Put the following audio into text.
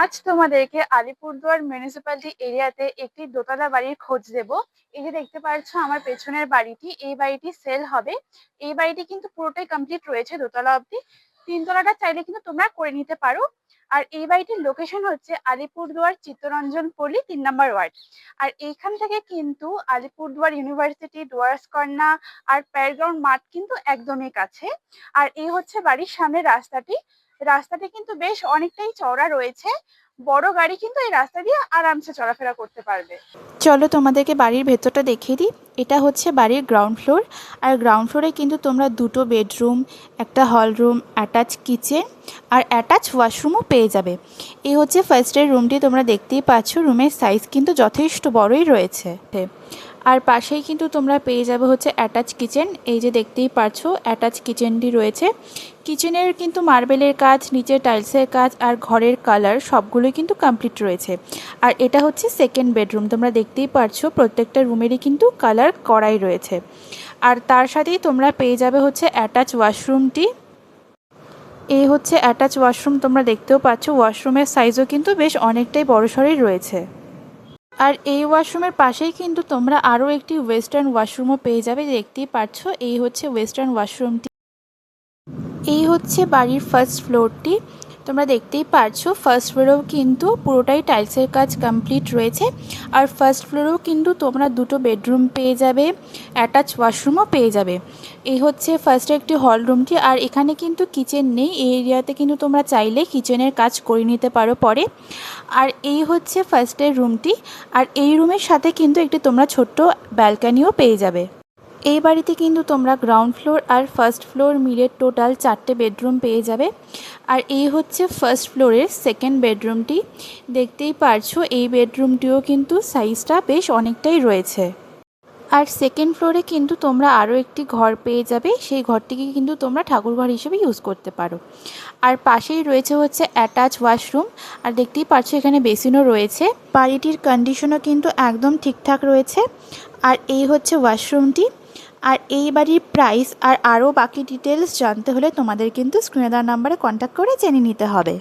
আজ তোমাদেরকে আলিপুরদুয়ার মিউনিসিপ্যালিটি এরিয়াতে একটি দোতলা বাড়ির খোঁজ দেব। এই যে দেখতে পাচ্ছ আমার পেছনের বাড়িটি, এই বাড়িটি সেল হবে। এই বাড়িটি কিন্তু পুরোটাই কমপ্লিট রয়েছে দোতলা অবধি। তিনতলাটা চাইলে কিন্তু তোমরা করে নিতে পারো। আর এই বাড়িটির লোকেশন হচ্ছে আলিপুরদুয়ার চিত্তরঞ্জন পল্লী 3 নম্বর ওয়ার্ড। আর এইখান থেকে কিন্তু আলিপুরদুয়ার ইউনিভার্সিটি, ডুয়ার্স কর্নার আর প্যারেগ্রাউন্ড মাঠ কিন্তু একদমই কাছে। আর এই হচ্ছে বাড়ির সামনের রাস্তাটি। রাস্তাটি কিন্তু বেশ অনেকটাই চওড়া রয়েছে। বড় গাড়ি কিন্তু এই রাস্তা দিয়ে আরামসে চলাফেরা করতে পারবে। চলো তোমাদেরকে বাড়ির ভেতরটা দেখিয়ে দিই। এটা হচ্ছে বাড়ির গ্রাউন্ড ফ্লোর। আর গ্রাউন্ড ফ্লোরে কিন্তু তোমরা দুটো বেডরুম, একটা হল রুম, অ্যাটাচ কিচেন আর অ্যাটাচ ওয়াশরুমও পেয়ে যাবে। এই হচ্ছে ফার্স্টের রুমটি, তোমরা দেখতেই পাচ্ছ রুমের সাইজ কিন্তু যথেষ্ট বড়ই রয়েছে। আর পাশেই কিন্তু তোমরা পেয়ে যাবে হচ্ছে অ্যাটাচ কিচেন। এই যে দেখতেই পাচ্ছ অ্যাটাচ কিচেনটি রয়েছে। কিচেনের কিন্তু মার্বেলের কাজ, নিচে টাইলসের কাজ আর ঘরের কালার সবগুলোই কিন্তু কমপ্লিট রয়েছে। আর এটা হচ্ছে সেকেন্ড বেডরুম, তোমরা দেখতেই পাচ্ছ প্রত্যেকটা রুমেরই কিন্তু কালার করাই রয়েছে। আর তার সাথেই তোমরা পেয়ে যাবে হচ্ছে অ্যাটাচ ওয়াশরুমটি। এই হচ্ছে অ্যাটাচ ওয়াশরুম, তোমরা দেখতেও পাচ্ছ ওয়াশরুমের সাইজও কিন্তু বেশ অনেকটাই বড়সড়ই রয়েছে। আর এই ওয়াশরুমের পাশেই কিন্তু তোমরা আরও একটি ওয়েস্টার্ন ওয়াশরুমও পেয়ে যাবে, দেখতেই পাচ্ছ এই হচ্ছে ওয়েস্টার্ন ওয়াশরুমটি। এই হচ্ছে বাড়ির ফার্স্ট ফ্লোরটি, তোমরা দেখতেই পাচ্ছ ফার্স্ট ফ্লোরেও কিন্তু পুরোটাই টাইলসের কাজ কমপ্লিট রয়েছে। আর ফার্স্ট ফ্লোরেও কিন্তু তোমরা দুটো বেডরুম পেয়ে যাবে, অ্যাটাচ ওয়াশরুমও পেয়ে যাবে। এই হচ্ছে ফার্স্টে একটি হল রুমটি। আর এখানে কিন্তু কিচেন নেই, এই এরিয়াতে কিন্তু তোমরা চাইলে কিচেনের কাজ করে নিতে পারো পরে। আর এই হচ্ছে ফার্স্টের রুমটি। আর এই রুমের সাথে কিন্তু একটি তোমরা ছোট্ট ব্যালকানিও পেয়ে যাবে। এই বাড়িতে কিন্তু তোমরা গ্রাউন্ড ফ্লোর আর ফার্স্ট ফ্লোর মিলে টোটাল 4টে বেডরুম পেয়ে যাবে। আর এই হচ্ছে ফার্স্ট ফ্লোরের সেকেন্ড বেডরুমটি, দেখতেই পারছো এই বেডরুমটিও কিন্তু সাইজটা বেশ অনেকটাই রয়েছে। আর সেকেন্ড ফ্লোরে কিন্তু তোমরা আরও একটি ঘর পেয়ে যাবে, সেই ঘরটিকে কিন্তু তোমরা ঠাকুরঘর হিসেবে ইউজ করতে পারো। আর পাশেই রয়েছে হচ্ছে অ্যাটাচ ওয়াশরুম। আর দেখতেই পাচ্ছ এখানে বেসিনও রয়েছে। বাড়িটির কন্ডিশনও কিন্তু একদম ঠিকঠাক রয়েছে। আর এই হচ্ছে ওয়াশরুমটি। আর এই বাড়ির প্রাইস আর আরও বাকি ডিটেলস জানতে হলে তোমাদের কিন্তু স্ক্রিনে দেওয়া নাম্বারে কন্ট্যাক্ট করে জেনে নিতে হবে।